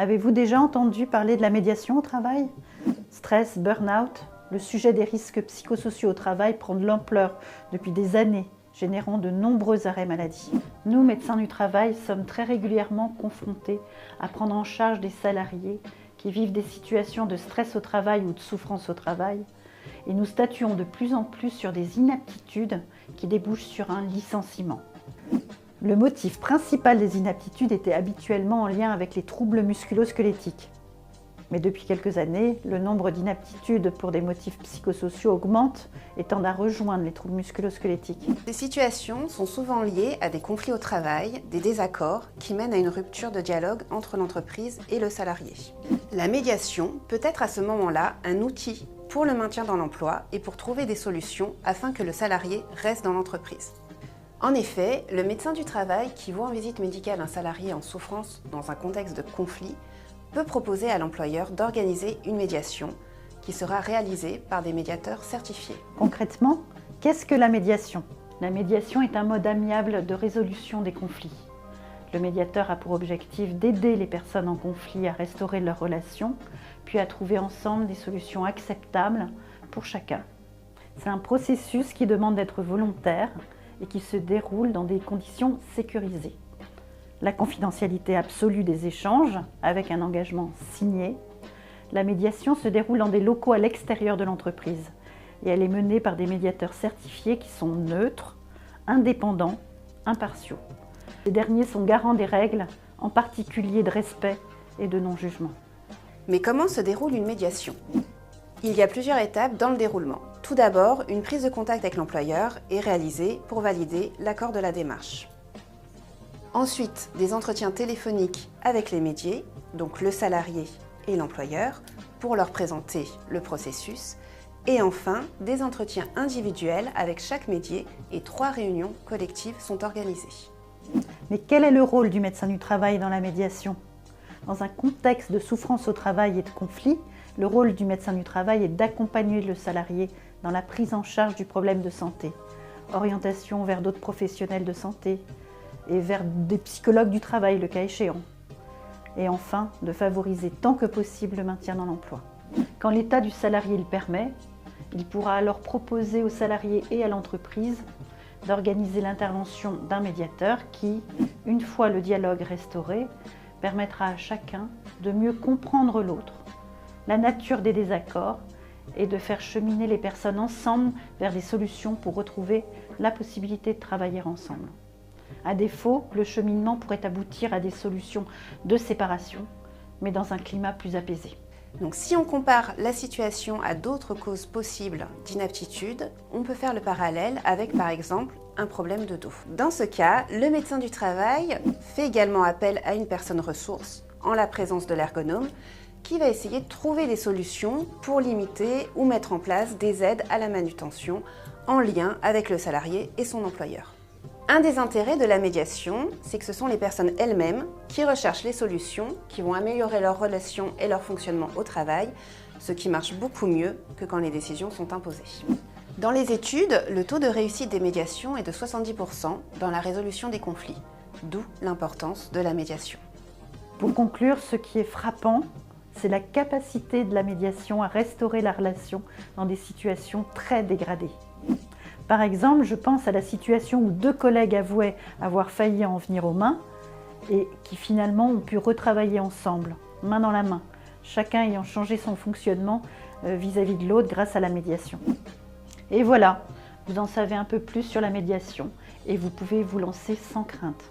Avez-vous déjà entendu parler de la médiation au travail? Stress, burn-out, le sujet des risques psychosociaux au travail prend de l'ampleur depuis des années, générant de nombreux arrêts maladie. Nous, médecins du travail, sommes très régulièrement confrontés à prendre en charge des salariés qui vivent des situations de stress au travail ou de souffrance au travail, et nous statuons de plus en plus sur des inaptitudes qui débouchent sur un licenciement. Le motif principal des inaptitudes était habituellement en lien avec les troubles musculo-squelettiques. Mais depuis quelques années, le nombre d'inaptitudes pour des motifs psychosociaux augmente et tend à rejoindre les troubles musculo-squelettiques. Ces situations sont souvent liées à des conflits au travail, des désaccords qui mènent à une rupture de dialogue entre l'entreprise et le salarié. La médiation peut être à ce moment-là un outil pour le maintien dans l'emploi et pour trouver des solutions afin que le salarié reste dans l'entreprise. En effet, le médecin du travail qui voit en visite médicale un salarié en souffrance dans un contexte de conflit peut proposer à l'employeur d'organiser une médiation qui sera réalisée par des médiateurs certifiés. Concrètement, qu'est-ce que la médiation? La médiation est un mode amiable de résolution des conflits. Le médiateur a pour objectif d'aider les personnes en conflit à restaurer leurs relations, puis à trouver ensemble des solutions acceptables pour chacun. C'est un processus qui demande d'être volontaire et qui se déroule dans des conditions sécurisées. La confidentialité absolue des échanges, avec un engagement signé. La médiation se déroule dans des locaux à l'extérieur de l'entreprise et elle est menée par des médiateurs certifiés qui sont neutres, indépendants, impartiaux. Ces derniers sont garants des règles, en particulier de respect et de non-jugement. Mais comment se déroule une médiation? Il y a plusieurs étapes dans le déroulement. Tout d'abord, une prise de contact avec l'employeur est réalisée pour valider l'accord de la démarche. Ensuite, des entretiens téléphoniques avec les médiés, donc le salarié et l'employeur, pour leur présenter le processus. Et enfin, des entretiens individuels avec chaque médié et 3 réunions collectives sont organisées. Mais quel est le rôle du médecin du travail dans la médiation? Dans un contexte de souffrance au travail et de conflit, le rôle du médecin du travail est d'accompagner le salarié dans la prise en charge du problème de santé, orientation vers d'autres professionnels de santé et vers des psychologues du travail, le cas échéant. Et enfin, de favoriser tant que possible le maintien dans l'emploi. Quand l'état du salarié le permet, il pourra alors proposer au salarié et à l'entreprise d'organiser l'intervention d'un médiateur qui, une fois le dialogue restauré, permettra à chacun de mieux comprendre l'autre, la nature des désaccords et de faire cheminer les personnes ensemble vers des solutions pour retrouver la possibilité de travailler ensemble. À défaut, le cheminement pourrait aboutir à des solutions de séparation, mais dans un climat plus apaisé. Donc si on compare la situation à d'autres causes possibles d'inaptitude, on peut faire le parallèle avec par exemple un problème de dos. Dans ce cas, le médecin du travail fait également appel à une personne ressource, en la présence de l'ergonome, qui va essayer de trouver des solutions pour limiter ou mettre en place des aides à la manutention en lien avec le salarié et son employeur. Un des intérêts de la médiation, c'est que ce sont les personnes elles-mêmes qui recherchent les solutions qui vont améliorer leurs relations et leur fonctionnement au travail, ce qui marche beaucoup mieux que quand les décisions sont imposées. Dans les études, le taux de réussite des médiations est de 70% dans la résolution des conflits, d'où l'importance de la médiation. Pour conclure, ce qui est frappant, c'est la capacité de la médiation à restaurer la relation dans des situations très dégradées. Par exemple, je pense à la situation où 2 collègues avouaient avoir failli en venir aux mains et qui finalement ont pu retravailler ensemble, main dans la main, chacun ayant changé son fonctionnement vis-à-vis de l'autre grâce à la médiation. Et voilà, vous en savez un peu plus sur la médiation et vous pouvez vous lancer sans crainte.